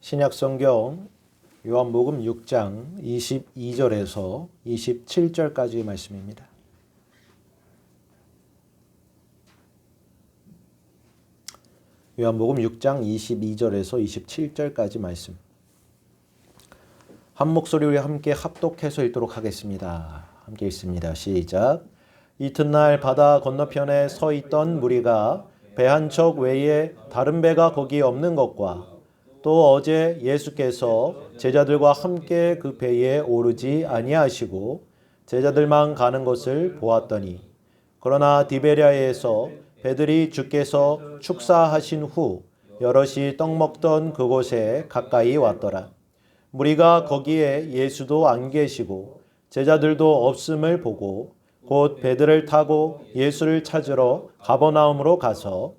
신약성경 요한복음 6장 22절에서 27절까지의 말씀입니다. 요한복음 6장 22절에서 27절까지 말씀. 한 목소리로 함께 합독해서 읽도록 하겠습니다. 함께 읽습니다. 시작. 이튿날 바다 건너편에 서 있던 무리가 배 한 척 외에 다른 배가 거기 없는 것과 또 어제 예수께서 제자들과 함께 그 배에 오르지 아니하시고 제자들만 가는 것을 보았더니 그러나 디베랴에서 배들이 주께서 축사하신 후 여럿이 떡 먹던 그곳에 가까이 왔더라. 무리가 거기에 예수도 안 계시고 제자들도 없음을 보고 곧 배들을 타고 예수를 찾으러 가버나움으로 가서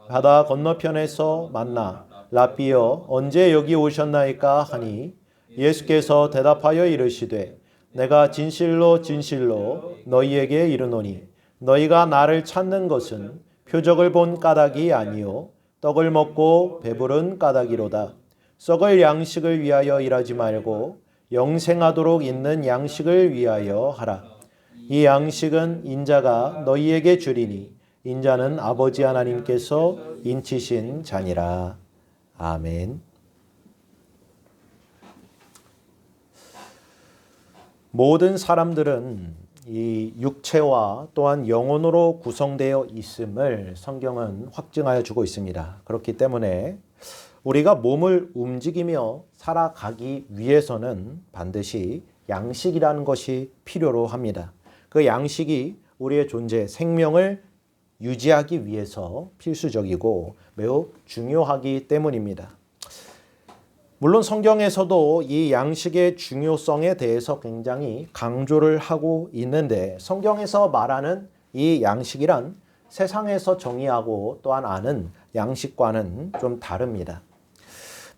바다 건너편에서 만나 라삐여 언제 여기 오셨나이까 하니 예수께서 대답하여 이르시되 내가 진실로 진실로 너희에게 이르노니 너희가 나를 찾는 것은 표적을 본 까닭이 아니요 떡을 먹고 배부른 까닭이로다. 썩을 양식을 위하여 일하지 말고 영생하도록 있는 양식을 위하여 하라. 이 양식은 인자가 너희에게 주리니 인자는 아버지 하나님께서 인치신 자니라. 아멘. 모든 사람들은 이 육체와 또한 영혼으로 구성되어 있음을 성경은 확증하여 주고 있습니다. 그렇기 때문에 우리가 몸을 움직이며 살아가기 위해서는 반드시 양식이라는 것이 필요로 합니다. 그 양식이 우리의 존재, 생명을 유지하기 위해서 필수적이고 매우 중요하기 때문입니다. 물론 성경에서도 이 양식의 중요성에 대해서 굉장히 강조를 하고 있는데 성경에서 말하는 이 양식이란 세상에서 정의하고 또한 아는 양식과는 좀 다릅니다.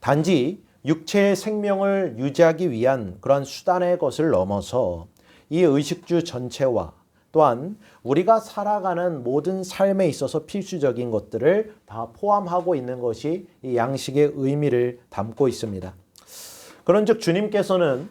단지 육체의 생명을 유지하기 위한 그런 수단의 것을 넘어서 이 의식주 전체와 또한 우리가 살아가는 모든 삶에 있어서 필수적인 것들을 다 포함하고 있는 것이 이 양식의 의미를 담고 있습니다. 그런즉 주님께서는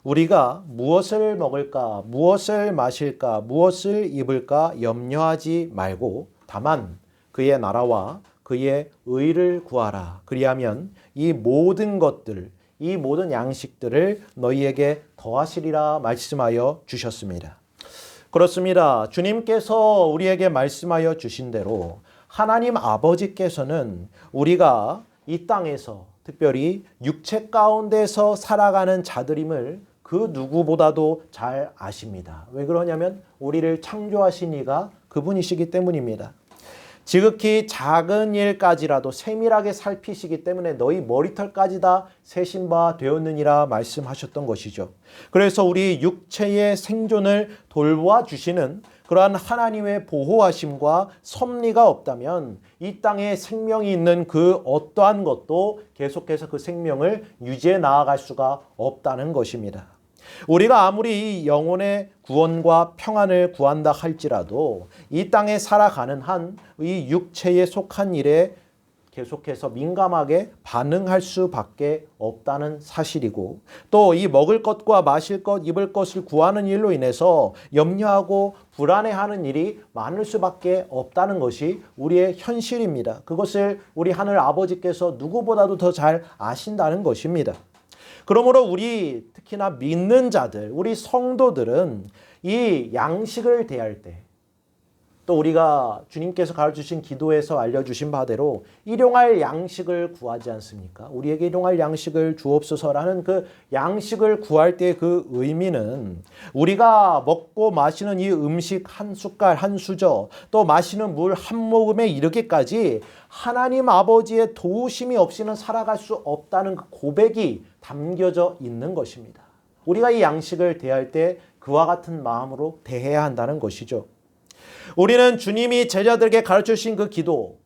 우리가 무엇을 먹을까, 무엇을 마실까, 무엇을 입을까 염려하지 말고 다만 그의 나라와 그의 의를 구하라. 그리하면 이 모든 것들, 이 모든 양식들을 너희에게 더하시리라 말씀하여 주셨습니다. 그렇습니다. 주님께서 우리에게 말씀하여 주신 대로 하나님 아버지께서는 우리가 이 땅에서 특별히 육체 가운데서 살아가는 자들임을 그 누구보다도 잘 아십니다. 왜 그러냐면 우리를 창조하신 이가 그분이시기 때문입니다. 지극히 작은 일까지라도 세밀하게 살피시기 때문에 너희 머리털까지 다 세신 바 되었느니라 말씀하셨던 것이죠. 그래서 우리 육체의 생존을 돌보아 주시는 그러한 하나님의 보호하심과 섭리가 없다면 이 땅에 생명이 있는 그 어떠한 것도 계속해서 그 생명을 유지해 나아갈 수가 없다는 것입니다. 우리가 아무리 영혼의 구원과 평안을 구한다 할지라도 이 땅에 살아가는 한 이 육체에 속한 일에 계속해서 민감하게 반응할 수밖에 없다는 사실이고 또 이 먹을 것과 마실 것, 입을 것을 구하는 일로 인해서 염려하고 불안해하는 일이 많을 수밖에 없다는 것이 우리의 현실입니다. 그것을 우리 하늘 아버지께서 누구보다도 더 잘 아신다는 것입니다. 그러므로 우리 특히나 믿는 자들, 우리 성도들은 이 양식을 대할 때 또 우리가 주님께서 가르쳐주신 기도에서 알려주신 바대로 일용할 양식을 구하지 않습니까? 우리에게 일용할 양식을 주옵소서라는 그 양식을 구할 때 그 의미는 우리가 먹고 마시는 이 음식 한 숟갈 한 수저 또 마시는 물 한 모금에 이르기까지 하나님 아버지의 도우심이 없이는 살아갈 수 없다는 그 고백이 담겨져 있는 것입니다. 우리가 이 양식을 대할 때 그와 같은 마음으로 대해야 한다는 것이죠. 우리는 주님이 제자들에게 가르쳐주신 그 기도,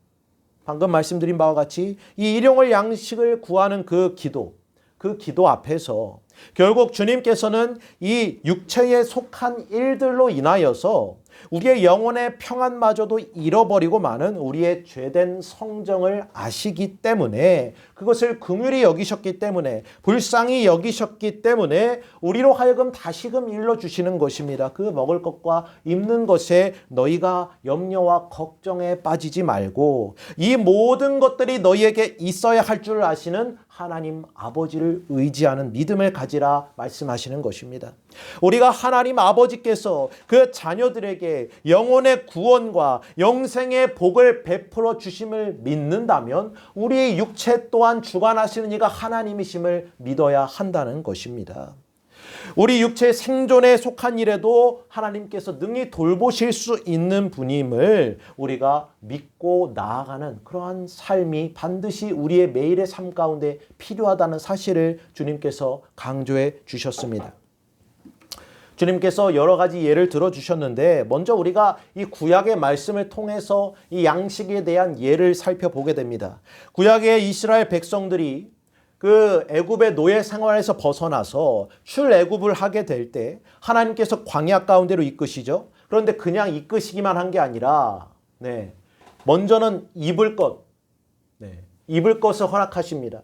방금 말씀드린 바와 같이 이 일용할 양식을 구하는 그 기도 앞에서 결국 주님께서는 이 육체에 속한 일들로 인하여서 우리의 영혼의 평안마저도 잃어버리고 마는 우리의 죄된 성정을 아시기 때문에, 그것을 긍휼히 여기셨기 때문에, 불쌍히 여기셨기 때문에 우리로 하여금 다시금 일러주시는 것입니다. 그 먹을 것과 입는 것에 너희가 염려와 걱정에 빠지지 말고 이 모든 것들이 너희에게 있어야 할 줄 아시는 하나님 아버지를 의지하는 믿음을 가지라 말씀하시는 것입니다. 우리가 하나님 아버지께서 그 자녀들에게 영혼의 구원과 영생의 복을 베풀어 주심을 믿는다면 우리의 육체 또한 주관하시는 이가 하나님이심을 믿어야 한다는 것입니다. 우리 육체의 생존에 속한 일에도 하나님께서 능히 돌보실 수 있는 분임을 우리가 믿고 나아가는 그러한 삶이 반드시 우리의 매일의 삶 가운데 필요하다는 사실을 주님께서 강조해 주셨습니다. 주님께서 여러 가지 예를 들어주셨는데, 먼저 우리가 이 구약의 말씀을 통해서 이 양식에 대한 예를 살펴보게 됩니다. 구약의 이스라엘 백성들이 그 애굽의 노예 생활에서 벗어나서 출애굽을 하게 될 때 하나님께서 광야 가운데로 이끄시죠. 그런데 그냥 이끄시기만 한 게 아니라 먼저는 입을 것을 허락하십니다.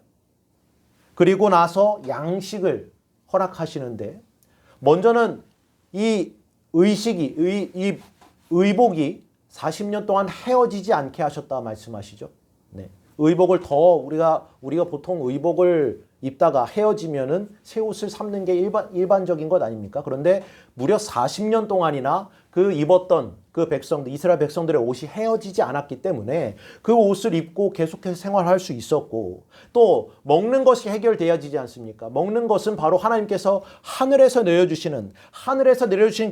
그리고 나서 양식을 허락하시는데, 먼저는 이 의복이 40년 동안 헤어지지 않게 하셨다 말씀하시죠. 의복을 더 우리가 보통 의복을 입다가 헤어지면은 새 옷을 삽는 게 일반적인 것 아닙니까? 그런데 무려 40년 동안이나 그 입었던 그 백성들, 이스라엘 백성들의 옷이 헤어지지 않았기 때문에 그 옷을 입고 계속해서 생활할 수 있었고, 또 먹는 것이 해결되어지지 않습니까? 먹는 것은 바로 하나님께서 하늘에서 내려주시는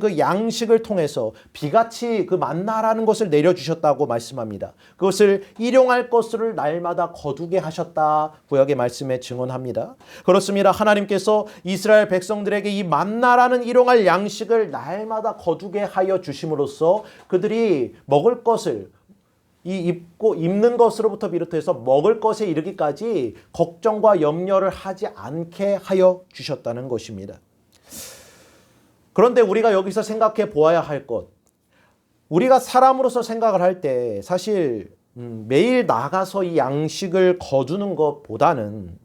그 양식을 통해서 비같이 그 만나라는 것을 내려주셨다고 말씀합니다. 그것을 일용할 것을 날마다 거두게 하셨다 구약의 말씀에 증언합니다. 그렇습니다. 하나님께서 이스라엘 백성들에게 이 만나라는 일용할 양식을 날마다 거두게 하여 주심으로써 그들이 먹을 것을 입는 것으로부터 비롯해서 먹을 것에 이르기까지 걱정과 염려를 하지 않게 하여 주셨다는 것입니다. 그런데 우리가 여기서 생각해 보아야 할 것, 우리가 사람으로서 생각을 할 때 사실 매일 나가서 이 양식을 거두는 것보다는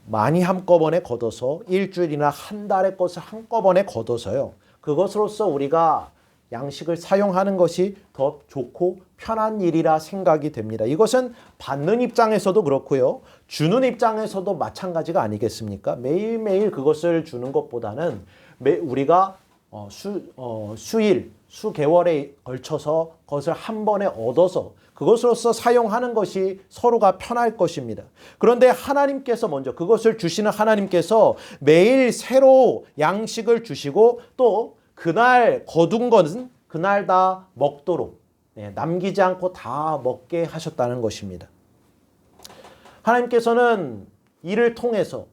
많이 한꺼번에 걷어서 일주일이나 한 달의 것을 한꺼번에 걷어서요, 그것으로서 우리가 양식을 사용하는 것이 더 좋고 편한 일이라 생각이 됩니다. 이것은 받는 입장에서도 그렇고요, 주는 입장에서도 마찬가지가 아니겠습니까? 매일매일 그것을 주는 것보다는 우리가 수일, 수개월에 걸쳐서 그것을 한 번에 얻어서 그것으로서 사용하는 것이 서로가 편할 것입니다. 그런데 하나님께서 먼저, 그것을 주시는 하나님께서 매일 새로 양식을 주시고, 또 그날 거둔 것은 그날 다 먹도록 남기지 않고 다 먹게 하셨다는 것입니다. 하나님께서는 이를 통해서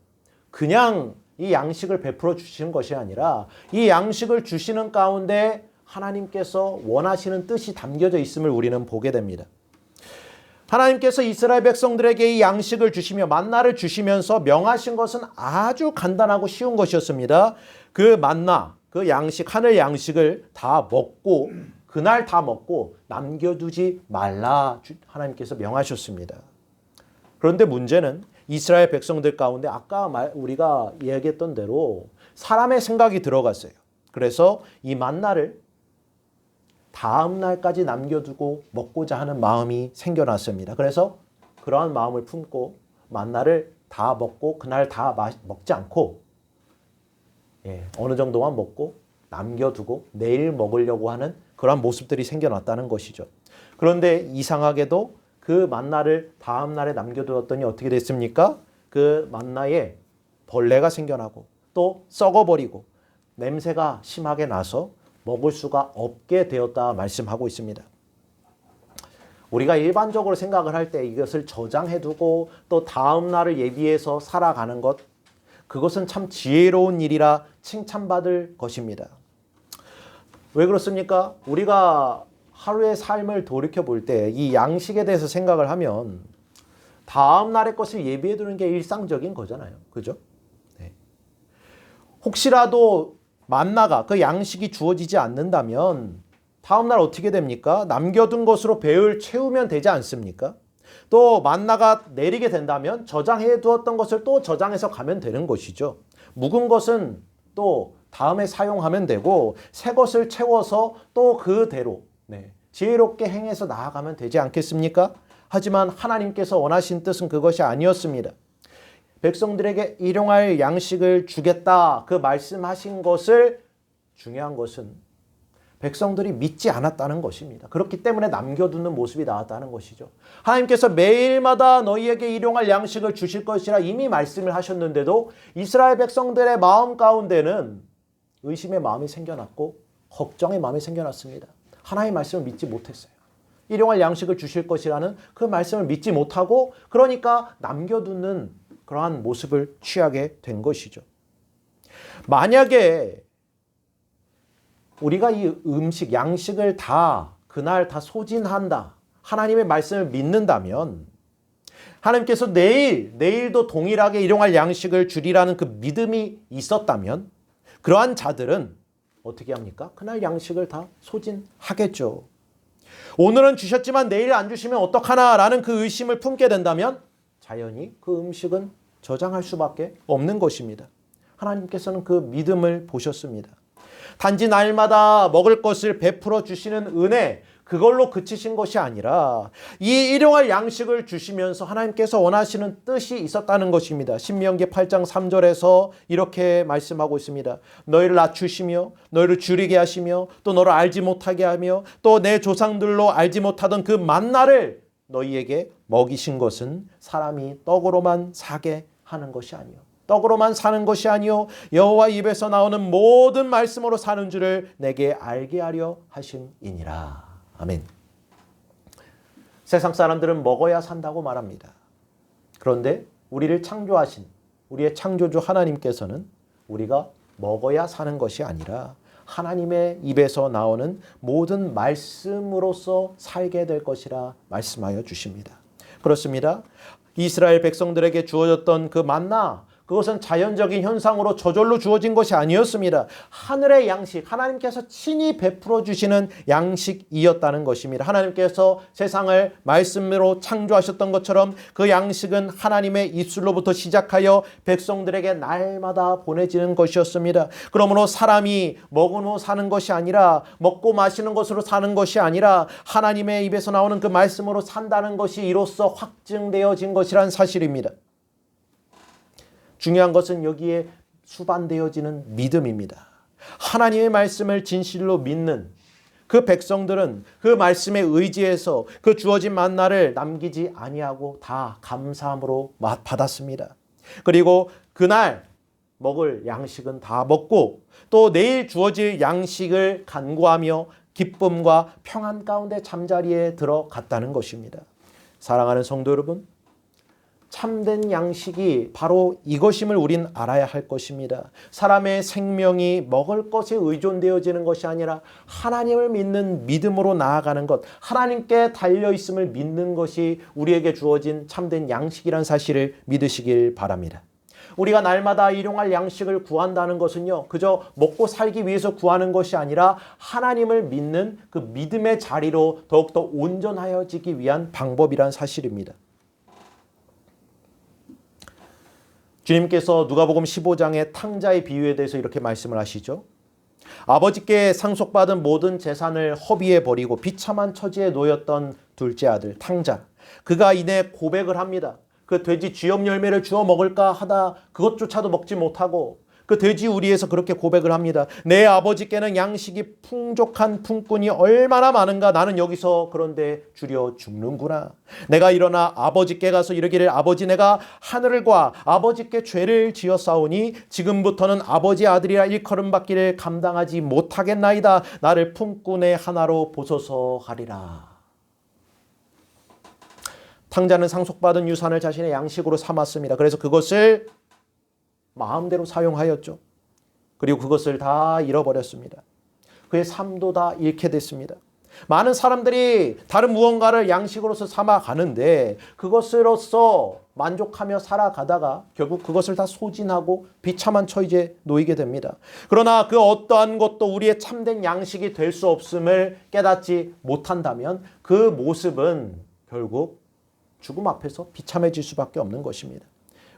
그냥 이 양식을 베풀어 주시는 것이 아니라 이 양식을 주시는 가운데 하나님께서 원하시는 뜻이 담겨져 있음을 우리는 보게 됩니다. 하나님께서 이스라엘 백성들에게 이 양식을 주시며 만나를 주시면서 명하신 것은 아주 간단하고 쉬운 것이었습니다. 그 만나, 그 양식, 하늘 양식을 다 먹고, 그날 다 먹고 남겨두지 말라 하나님께서 명하셨습니다. 그런데 문제는 이스라엘 백성들 가운데 아까 우리가 이야기했던 대로 사람의 생각이 들어갔어요. 그래서 이 만나를 다음 날까지 남겨두고 먹고자 하는 마음이 생겨났습니다. 그래서 그러한 마음을 품고 만나를 다 먹고 그날 다 먹지 않고 어느 정도만 먹고 남겨두고 내일 먹으려고 하는 그러한 모습들이 생겨났다는 것이죠. 그런데 이상하게도 그 만나를 다음 날에 남겨두었더니 어떻게 됐습니까? 그 만나에 벌레가 생겨나고 또 썩어버리고 냄새가 심하게 나서 먹을 수가 없게 되었다 말씀하고 있습니다. 우리가 일반적으로 생각을 할 때 이것을 저장해두고 또 다음 날을 예비해서 살아가는 것, 그것은 참 지혜로운 일이라 칭찬받을 것입니다. 왜 그렇습니까? 우리가 하루의 삶을 돌이켜볼 때 이 양식에 대해서 생각을 하면 다음 날의 것을 예비해두는 게 일상적인 거잖아요. 그죠? 혹시라도 만나가 그 양식이 주어지지 않는다면 다음날 어떻게 됩니까? 남겨둔 것으로 배를 채우면 되지 않습니까? 또 만나가 내리게 된다면 저장해 두었던 것을 또 저장해서 가면 되는 것이죠. 묵은 것은 또 다음에 사용하면 되고 새 것을 채워서 또 그대로 지혜롭게 행해서 나아가면 되지 않겠습니까? 하지만 하나님께서 원하신 뜻은 그것이 아니었습니다. 백성들에게 일용할 양식을 주겠다 그 말씀하신 것을 중요한 것은 백성들이 믿지 않았다는 것입니다. 그렇기 때문에 남겨두는 모습이 나왔다는 것이죠. 하나님께서 매일마다 너희에게 일용할 양식을 주실 것이라 이미 말씀을 하셨는데도 이스라엘 백성들의 마음 가운데는 의심의 마음이 생겨났고 걱정의 마음이 생겨났습니다. 하나님의 말씀을 믿지 못했어요. 일용할 양식을 주실 것이라는 그 말씀을 믿지 못하고 그러니까 남겨두는 그러한 모습을 취하게 된 것이죠. 만약에 우리가 이 음식, 양식을 다 그날 다 소진한다. 하나님의 말씀을 믿는다면 하나님께서 내일도 동일하게 일용할 양식을 주리라는 그 믿음이 있었다면 그러한 자들은 어떻게 합니까? 그날 양식을 다 소진하겠죠. 오늘은 주셨지만 내일 안 주시면 어떡하나라는 그 의심을 품게 된다면 자연히 그 음식은 저장할 수밖에 없는 것입니다. 하나님께서는 그 믿음을 보셨습니다. 단지 날마다 먹을 것을 베풀어 주시는 은혜 그걸로 그치신 것이 아니라 이 일용할 양식을 주시면서 하나님께서 원하시는 뜻이 있었다는 것입니다. 신명기 8장 3절에서 이렇게 말씀하고 있습니다. 너희를 낮추시며 너희를 줄이게 하시며 또 너를 알지 못하게 하며 또 내 조상들로 알지 못하던 그 만나를 너희에게 먹이신 것은 사람이 떡으로만 사게 하는 것이 아니요 떡으로만 사는 것이 아니요 여호와 입에서 나오는 모든 말씀으로 사는 줄을 내게 알게 하려 하심이니라. 아멘. 세상 사람들은 먹어야 산다고 말합니다. 그런데 우리를 창조하신 우리의 창조주 하나님께서는 우리가 먹어야 사는 것이 아니라 하나님의 입에서 나오는 모든 말씀으로서 살게 될 것이라 말씀하여 주십니다. 그렇습니다. 이스라엘 백성들에게 주어졌던 그 만나 그것은 자연적인 현상으로 저절로 주어진 것이 아니었습니다. 하늘의 양식, 하나님께서 친히 베풀어 주시는 양식이었다는 것입니다. 하나님께서 세상을 말씀으로 창조하셨던 것처럼 그 양식은 하나님의 입술로부터 시작하여 백성들에게 날마다 보내지는 것이었습니다. 그러므로 사람이 먹은 후 사는 것이 아니라 먹고 마시는 것으로 사는 것이 아니라 하나님의 입에서 나오는 그 말씀으로 산다는 것이 이로써 확증되어진 것이란 사실입니다. 중요한 것은 여기에 수반되어지는 믿음입니다. 하나님의 말씀을 진실로 믿는 그 백성들은 그 말씀에 의지해서 그 주어진 만나를 남기지 아니하고 다 감사함으로 받았습니다. 그리고 그날 먹을 양식은 다 먹고 또 내일 주어질 양식을 간구하며 기쁨과 평안 가운데 잠자리에 들어갔다는 것입니다. 사랑하는 성도 여러분, 참된 양식이 바로 이것임을 우린 알아야 할 것입니다. 사람의 생명이 먹을 것에 의존되어지는 것이 아니라 하나님을 믿는 믿음으로 나아가는 것, 하나님께 달려있음을 믿는 것이 우리에게 주어진 참된 양식이란 사실을 믿으시길 바랍니다. 우리가 날마다 일용할 양식을 구한다는 것은요, 그저 먹고 살기 위해서 구하는 것이 아니라 하나님을 믿는 그 믿음의 자리로 더욱더 온전하여지기 위한 방법이란 사실입니다. 주님께서 누가복음 15장의 탕자의 비유에 대해서 이렇게 말씀을 하시죠. 아버지께 상속받은 모든 재산을 허비해 버리고 비참한 처지에 놓였던 둘째 아들 탕자. 그가 이내 고백을 합니다. 그 돼지 쥐염 열매를 주워 먹을까 하다 그것조차도 먹지 못하고 그 돼지 우리에서 그렇게 고백을 합니다. 내 아버지께는 양식이 풍족한 품꾼이 얼마나 많은가. 나는 여기서 그런데 줄여 죽는구나. 내가 일어나 아버지께 가서 이르기를 아버지 내가 하늘과 아버지께 죄를 지었사오니 지금부터는 아버지 아들이라 일컬음 받기를 감당하지 못하겠나이다. 나를 품꾼의 하나로 보소서 하리라. 탕자는 상속받은 유산을 자신의 양식으로 삼았습니다. 그래서 그것을 마음대로 사용하였죠. 그리고 그것을 다 잃어버렸습니다. 그의 삶도 다 잃게 됐습니다. 많은 사람들이 다른 무언가를 양식으로서 삼아가는데 그것으로서 만족하며 살아가다가 결국 그것을 다 소진하고 비참한 처지에 놓이게 됩니다. 그러나 그 어떠한 것도 우리의 참된 양식이 될 수 없음을 깨닫지 못한다면 그 모습은 결국 죽음 앞에서 비참해질 수밖에 없는 것입니다.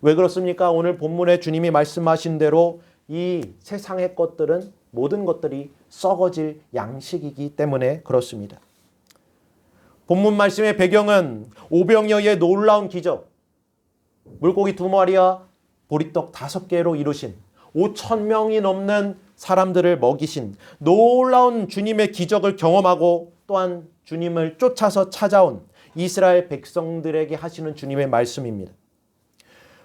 왜 그렇습니까? 오늘 본문에 주님이 말씀하신 대로 이 세상의 것들은 모든 것들이 썩어질 양식이기 때문에 그렇습니다. 본문 말씀의 배경은 오병이어의 놀라운 기적, 물고기 2마리와 보리떡 5개로 이루신 5,000명이 넘는 사람들을 먹이신 놀라운 주님의 기적을 경험하고 또한 주님을 쫓아서 찾아온 이스라엘 백성들에게 하시는 주님의 말씀입니다.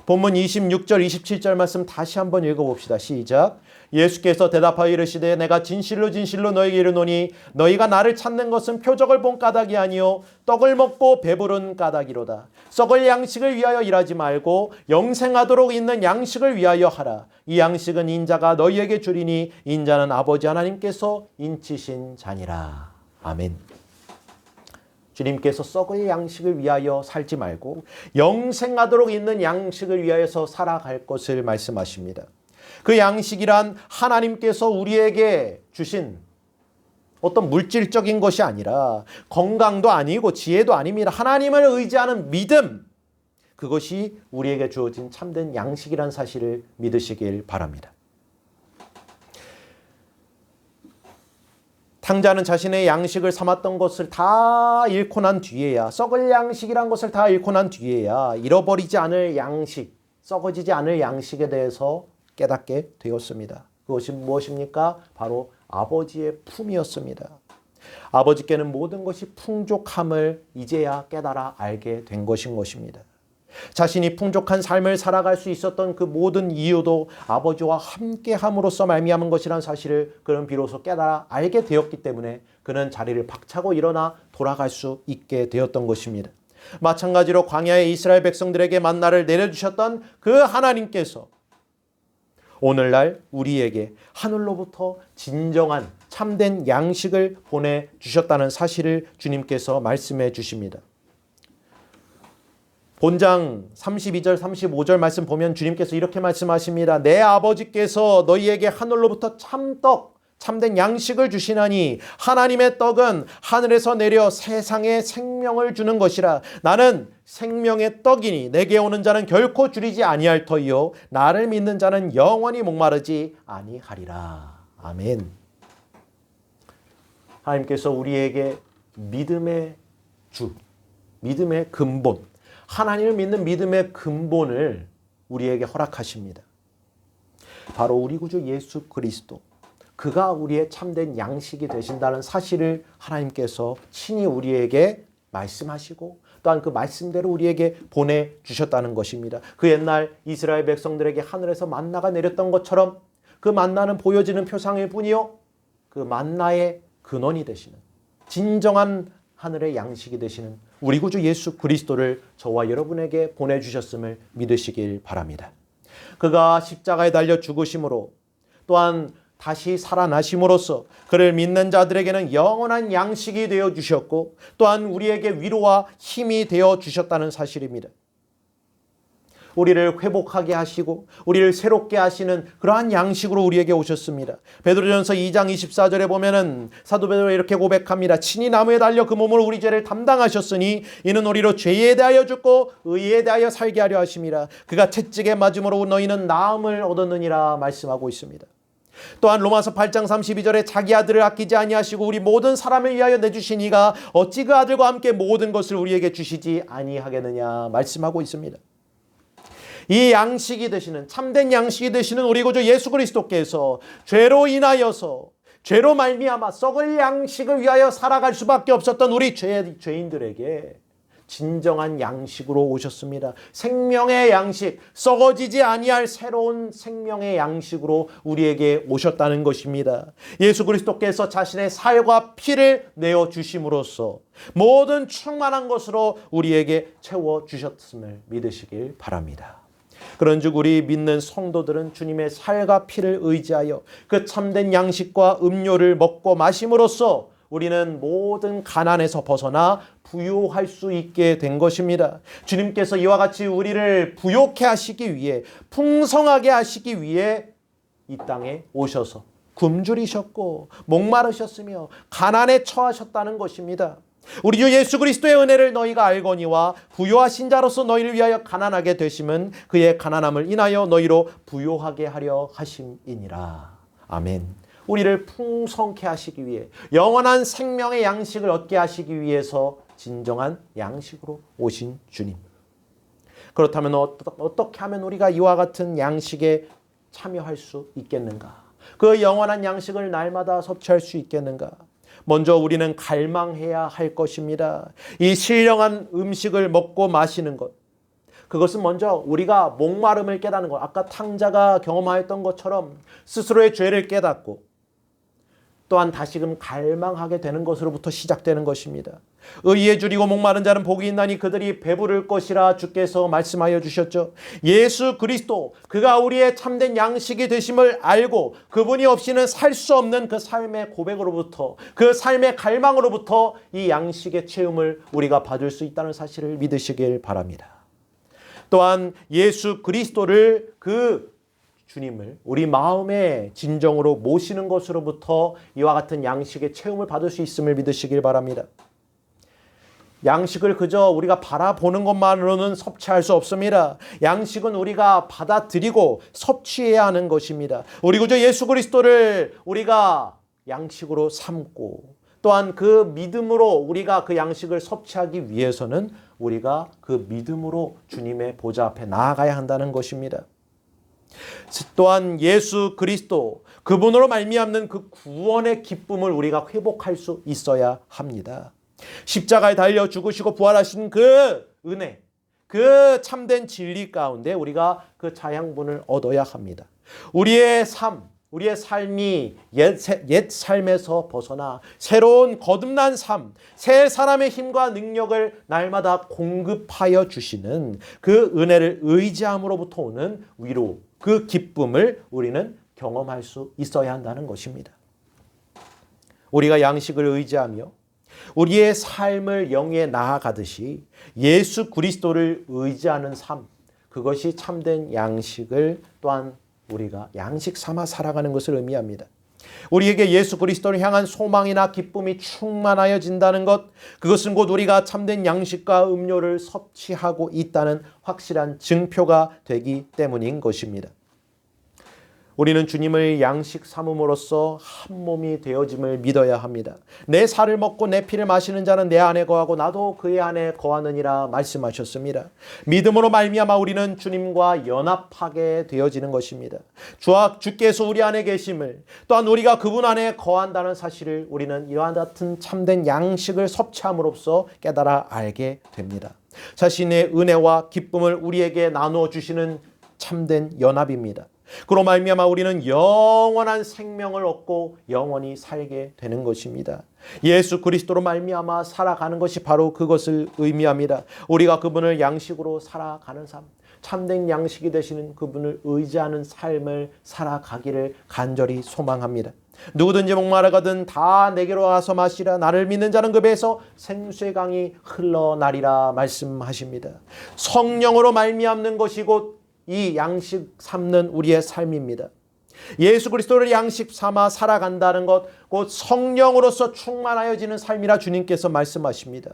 본문 26절 27절 말씀 다시 한번 읽어봅시다. 시작. 예수께서 대답하여 이르시되 내가 진실로 진실로 너희에게 이르노니 너희가 나를 찾는 것은 표적을 본 까닭이 아니요 떡을 먹고 배부른 까닭이로다. 썩을 양식을 위하여 일하지 말고 영생하도록 있는 양식을 위하여 하라. 이 양식은 인자가 너희에게 주리니 인자는 아버지 하나님께서 인치신 자니라. 아멘. 주님께서 썩을 양식을 위하여 살지 말고 영생하도록 있는 양식을 위하여서 살아갈 것을 말씀하십니다. 그 양식이란 하나님께서 우리에게 주신 어떤 물질적인 것이 아니라 건강도 아니고 지혜도 아닙니다. 하나님을 의지하는 믿음, 그것이 우리에게 주어진 참된 양식이란 사실을 믿으시길 바랍니다. 탕자는 자신의 양식을 삼았던 것을 다 잃고 난 뒤에야, 썩을 양식이란 것을 다 잃고 난 뒤에야 잃어버리지 않을 양식, 썩어지지 않을 양식에 대해서 깨닫게 되었습니다. 그것이 무엇입니까? 바로 아버지의 품이었습니다. 아버지께는 모든 것이 풍족함을 이제야 깨달아 알게 된 것인 것입니다. 자신이 풍족한 삶을 살아갈 수 있었던 그 모든 이유도 아버지와 함께함으로써 말미암은 것이라는 사실을 그는 비로소 깨달아 알게 되었기 때문에 그는 자리를 박차고 일어나 돌아갈 수 있게 되었던 것입니다. 마찬가지로 광야의 이스라엘 백성들에게 만나를 내려주셨던 그 하나님께서 오늘날 우리에게 하늘로부터 진정한 참된 양식을 보내주셨다는 사실을 주님께서 말씀해 주십니다. 본장 32절 35절 말씀 보면 주님께서 이렇게 말씀하십니다. 내 아버지께서 너희에게 하늘로부터 참떡, 참된 양식을 주시나니 하나님의 떡은 하늘에서 내려 세상에 생명을 주는 것이라. 나는 생명의 떡이니 내게 오는 자는 결코 줄이지 아니할 터이요 나를 믿는 자는 영원히 목마르지 아니하리라. 아멘. 하나님께서 우리에게 믿음의 주, 믿음의 근본, 하나님을 믿는 믿음의 근본을 우리에게 허락하십니다. 바로 우리 구주 예수 그리스도, 그가 우리의 참된 양식이 되신다는 사실을 하나님께서 친히 우리에게 말씀하시고 또한 그 말씀대로 우리에게 보내주셨다는 것입니다. 그 옛날 이스라엘 백성들에게 하늘에서 만나가 내렸던 것처럼 그 만나는 보여지는 표상일 뿐이요 그 만나의 근원이 되시는 진정한 하늘의 양식이 되시는 우리 구주 예수 그리스도를 저와 여러분에게 보내주셨음을 믿으시길 바랍니다. 그가 십자가에 달려 죽으심으로 또한 다시 살아나심으로써 그를 믿는 자들에게는 영원한 양식이 되어 주셨고 또한 우리에게 위로와 힘이 되어 주셨다는 사실입니다. 우리를 회복하게 하시고 우리를 새롭게 하시는 그러한 양식으로 우리에게 오셨습니다. 베드로전서 2장 24절에 보면은 사도 베드로가 이렇게 고백합니다. 친히 나무에 달려 그 몸으로 우리 죄를 담당하셨으니 이는 우리로 죄에 대하여 죽고 의에 대하여 살게 하려 하심이라. 그가 채찍에 맞음으로 너희는 나음을 얻었느니라 말씀하고 있습니다. 또한 로마서 8장 32절에 자기 아들을 아끼지 아니하시고 우리 모든 사람을 위하여 내주신 이가 어찌 그 아들과 함께 모든 것을 우리에게 주시지 아니하겠느냐 말씀하고 있습니다. 이 양식이 되시는 참된 양식이 되시는 우리 구주 예수 그리스도께서 죄로 인하여서 죄로 말미암아 썩을 양식을 위하여 살아갈 수밖에 없었던 우리 죄인들에게 진정한 양식으로 오셨습니다. 생명의 양식, 썩어지지 아니할 새로운 생명의 양식으로 우리에게 오셨다는 것입니다. 예수 그리스도께서 자신의 살과 피를 내어주심으로써 모든 충만한 것으로 우리에게 채워주셨음을 믿으시길 바랍니다. 그런즉 우리 믿는 성도들은 주님의 살과 피를 의지하여 그 참된 양식과 음료를 먹고 마심으로써 우리는 모든 가난에서 벗어나 부유할 수 있게 된 것입니다. 주님께서 이와 같이 우리를 부욕해 하시기 위해, 풍성하게 하시기 위해 이 땅에 오셔서 굶주리셨고 목마르셨으며 가난에 처하셨다는 것입니다. 우리 주 예수 그리스도의 은혜를 너희가 알거니와 부요하신 자로서 너희를 위하여 가난하게 되심은 그의 가난함을 인하여 너희로 부요하게 하려 하심이니라. 아멘. 우리를 풍성케 하시기 위해, 영원한 생명의 양식을 얻게 하시기 위해서 진정한 양식으로 오신 주님. 그렇다면 어떻게 하면 우리가 이와 같은 양식에 참여할 수 있겠는가? 그 영원한 양식을 날마다 섭취할 수 있겠는가? 먼저 우리는 갈망해야 할 것입니다. 이 신령한 음식을 먹고 마시는 것, 그것은 먼저 우리가 목마름을 깨닫는 것, 아까 탕자가 경험하였던 것처럼 스스로의 죄를 깨닫고 또한 다시금 갈망하게 되는 것으로부터 시작되는 것입니다. 의에 줄이고 목마른 자는 복이 있나니 그들이 배부를 것이라 주께서 말씀하여 주셨죠. 예수 그리스도, 그가 우리의 참된 양식이 되심을 알고 그분이 없이는 살 수 없는 그 삶의 고백으로부터, 그 삶의 갈망으로부터 이 양식의 체험을 우리가 받을 수 있다는 사실을 믿으시길 바랍니다. 또한 예수 그리스도를, 그 주님을 우리 마음의 진정으로 모시는 것으로부터 이와 같은 양식의 체험을 받을 수 있음을 믿으시길 바랍니다. 양식을 그저 우리가 바라보는 것만으로는 섭취할 수 없습니다. 양식은 우리가 받아들이고 섭취해야 하는 것입니다. 우리 구주 예수 그리스도를 우리가 양식으로 삼고 또한 그 믿음으로 우리가 그 양식을 섭취하기 위해서는 우리가 그 믿음으로 주님의 보좌 앞에 나아가야 한다는 것입니다. 또한 예수 그리스도, 그분으로 말미암는 그 구원의 기쁨을 우리가 회복할 수 있어야 합니다. 십자가에 달려 죽으시고 부활하신 그 은혜, 그 참된 진리 가운데 우리가 그 자양분을 얻어야 합니다. 우리의 삶이 옛 삶에서 벗어나 새로운 거듭난 삶, 새 사람의 힘과 능력을 날마다 공급하여 주시는 그 은혜를 의지함으로부터 오는 위로, 그 기쁨을 우리는 경험할 수 있어야 한다는 것입니다. 우리가 양식을 의지하며 우리의 삶을 영위에 나아가듯이 예수 그리스도를 의지하는 삶, 그것이 참된 양식을 또한 우리가 양식 삼아 살아가는 것을 의미합니다. 우리에게 예수 그리스도를 향한 소망이나 기쁨이 충만하여진다는 것, 그것은 곧 우리가 참된 양식과 음료를 섭취하고 있다는 확실한 증표가 되기 때문인 것입니다. 우리는 주님을 양식 삼음으로써 한 몸이 되어짐을 믿어야 합니다. 내 살을 먹고 내 피를 마시는 자는 내 안에 거하고 나도 그의 안에 거하느니라 말씀하셨습니다. 믿음으로 말미암아 우리는 주님과 연합하게 되어지는 것입니다. 주께서 우리 안에 계심을, 또한 우리가 그분 안에 거한다는 사실을 우리는 이러한 같은 참된 양식을 섭취함으로써 깨달아 알게 됩니다. 자신의 은혜와 기쁨을 우리에게 나누어 주시는 참된 연합입니다. 그로 말미암아 우리는 영원한 생명을 얻고 영원히 살게 되는 것입니다. 예수 그리스도로 말미암아 살아가는 것이 바로 그것을 의미합니다. 우리가 그분을 양식으로 살아가는 삶, 참된 양식이 되시는 그분을 의지하는 삶을 살아가기를 간절히 소망합니다. 누구든지 목마르거든 다 내게로 와서 마시라. 나를 믿는 자는 그 배에서 생수의 강이 흘러나리라 말씀하십니다. 성령으로 말미암는 것이 곧 이 양식 삼는 우리의 삶입니다. 예수 그리스도를 양식 삼아 살아간다는 것, 곧 성령으로서 충만하여지는 삶이라 주님께서 말씀하십니다.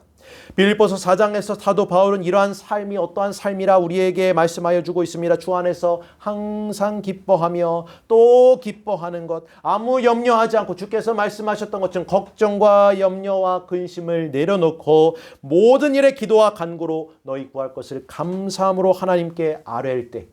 빌립보서 4장에서 사도 바울은 이러한 삶이 어떠한 삶이라 우리에게 말씀하여 주고 있습니다. 주 안에서 항상 기뻐하며 또 기뻐하는 것, 아무 염려하지 않고 주께서 말씀하셨던 것처럼 걱정과 염려와 근심을 내려놓고 모든 일에 기도와 간구로 너희 구할 것을 감사함으로 하나님께 아뢰일 때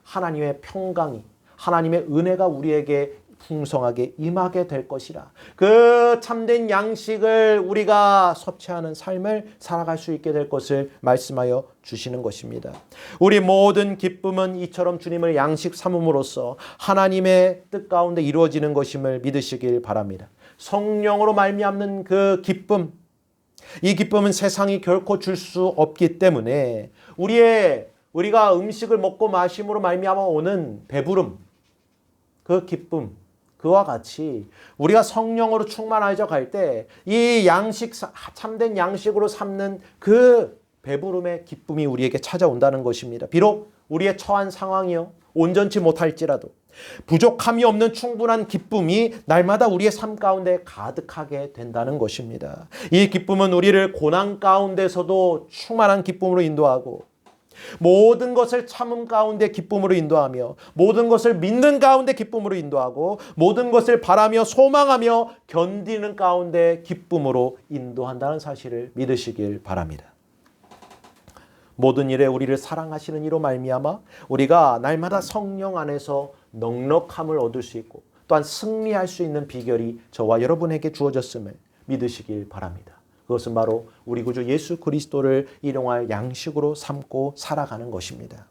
하나님의 평강이, 하나님의 은혜가 우리에게 풍성하게 임하게 될 것이라. 그 참된 양식을 우리가 섭취하는 삶을 살아갈 수 있게 될 것을 말씀하여 주시는 것입니다. 우리 모든 기쁨은 이처럼 주님을 양식 삼음으로써 하나님의 뜻 가운데 이루어지는 것임을 믿으시길 바랍니다. 성령으로 말미암는 그 기쁨, 이 기쁨은 세상이 결코 줄 수 없기 때문에 우리가 음식을 먹고 마심으로 말미암아 오는 배부름, 그 기쁨, 그와 같이 우리가 성령으로 충만하여 갈 때 이 양식, 참된 양식으로 삼는 그 배부름의 기쁨이 우리에게 찾아온다는 것입니다. 비록 우리의 처한 상황이요 온전치 못할지라도 부족함이 없는 충분한 기쁨이 날마다 우리의 삶 가운데 가득하게 된다는 것입니다. 이 기쁨은 우리를 고난 가운데서도 충만한 기쁨으로 인도하고 모든 것을 참음 가운데 기쁨으로 인도하며 모든 것을 믿는 가운데 기쁨으로 인도하고 모든 것을 바라며 소망하며 견디는 가운데 기쁨으로 인도한다는 사실을 믿으시길 바랍니다. 모든 일에 우리를 사랑하시는 이로 말미암아 우리가 날마다 성령 안에서 넉넉함을 얻을 수 있고 또한 승리할 수 있는 비결이 저와 여러분에게 주어졌음을 믿으시길 바랍니다. 그것은 바로 우리 구주 예수 그리스도를 일용할 양식으로 삼고 살아가는 것입니다.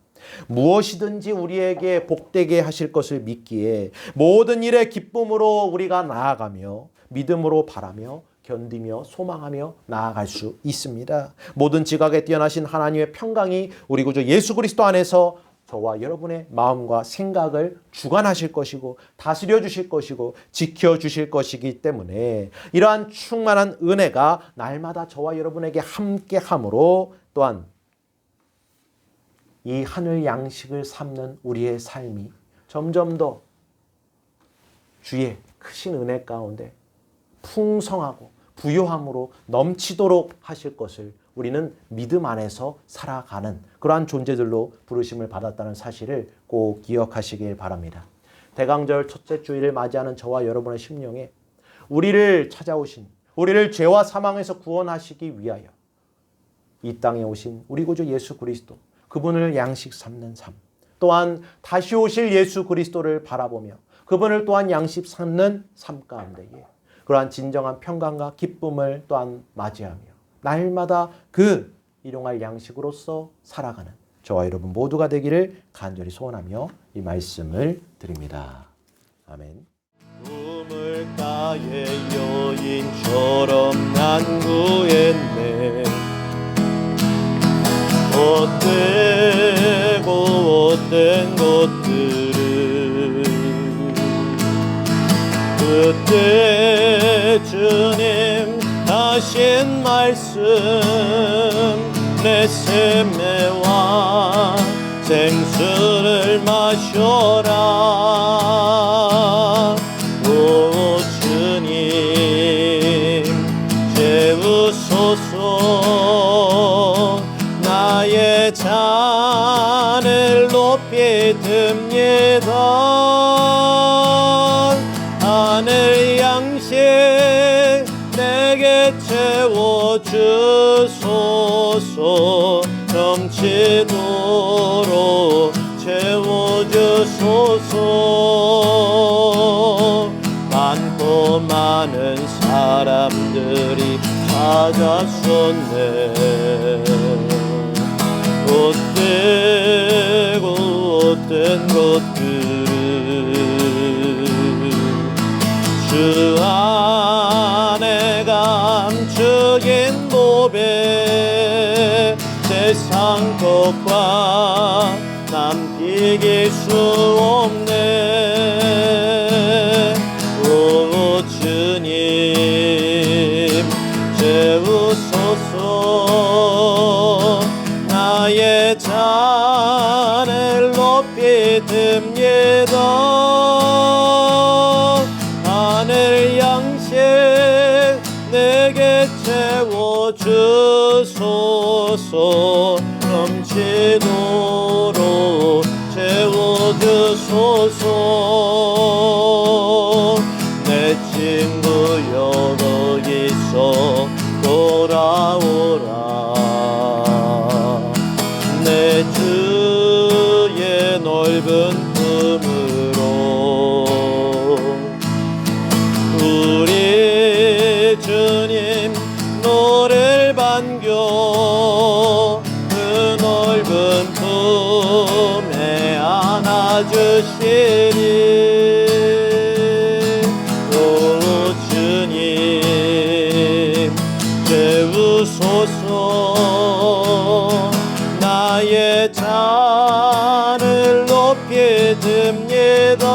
무엇이든지 우리에게 복되게 하실 것을 믿기에 모든 일에 기쁨으로 우리가 나아가며 믿음으로 바라며 견디며 소망하며 나아갈 수 있습니다. 모든 지각에 뛰어나신 하나님의 평강이 우리 구주 예수 그리스도 안에서 저와 여러분의 마음과 생각을 주관하실 것이고 다스려 주실 것이고 지켜주실 것이기 때문에 이러한 충만한 은혜가 날마다 저와 여러분에게 함께함으로 또한 이 하늘 양식을 삼는 우리의 삶이 점점 더 주의 크신 은혜 가운데 풍성하고 부요함으로 넘치도록 하실 것을 우리는 믿음 안에서 살아가는 그러한 존재들로 부르심을 받았다는 사실을 꼭 기억하시길 바랍니다. 대강절 첫째 주일을 맞이하는 저와 여러분의 심령에 우리를 찾아오신, 우리를 죄와 사망에서 구원하시기 위하여 이 땅에 오신 우리 구주 예수 그리스도, 그분을 양식 삼는 삶, 또한 다시 오실 예수 그리스도를 바라보며 그분을 또한 양식 삼는 삶 가운데에 그러한 진정한 평강과 기쁨을 또한 맞이하며 날마다 그 일용할 양식으로서 살아가는 저와 여러분 모두가 되기를 간절히 소원하며 이 말씀을 드립니다. 아멘. 우물가의 여인처럼 난 구했네. 헛되고 것들을 그때 주님 하신 말씀 내 샘매와 생수를 마셔라. 오 주님 채우소서. 나의 잔을 높이 듭니다. 하늘 양식 내게 채워주소서. 넘치도록 채워주소서. 많고 많은 사람들이 찾아섰네. 헛되고 것들을 주 안에 감추긴 노배 세상 것과 남기길 수 없네. 오 주님 채우소서. 나의 잔을 높이 듭니다. 하늘 양식 내게 채워주소서. 넘치도록 채워주소서. 내 친구 여기서 돌아오라. 내 주의 넓은 품으로. 우리 주님 너를 반겨 그 넓은 품에 안아주시리. 오 주님 채우소서. 나의 잔을 높이 듭니다.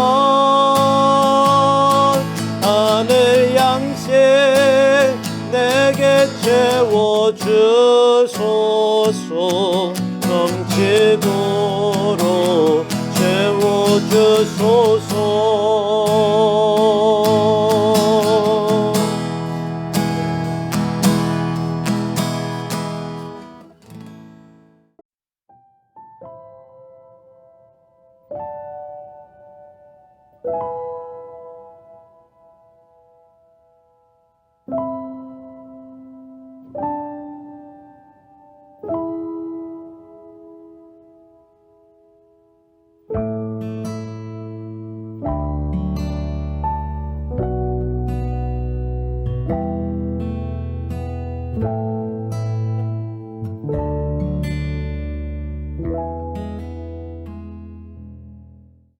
채워주소서. 넘치도록 채워주소서.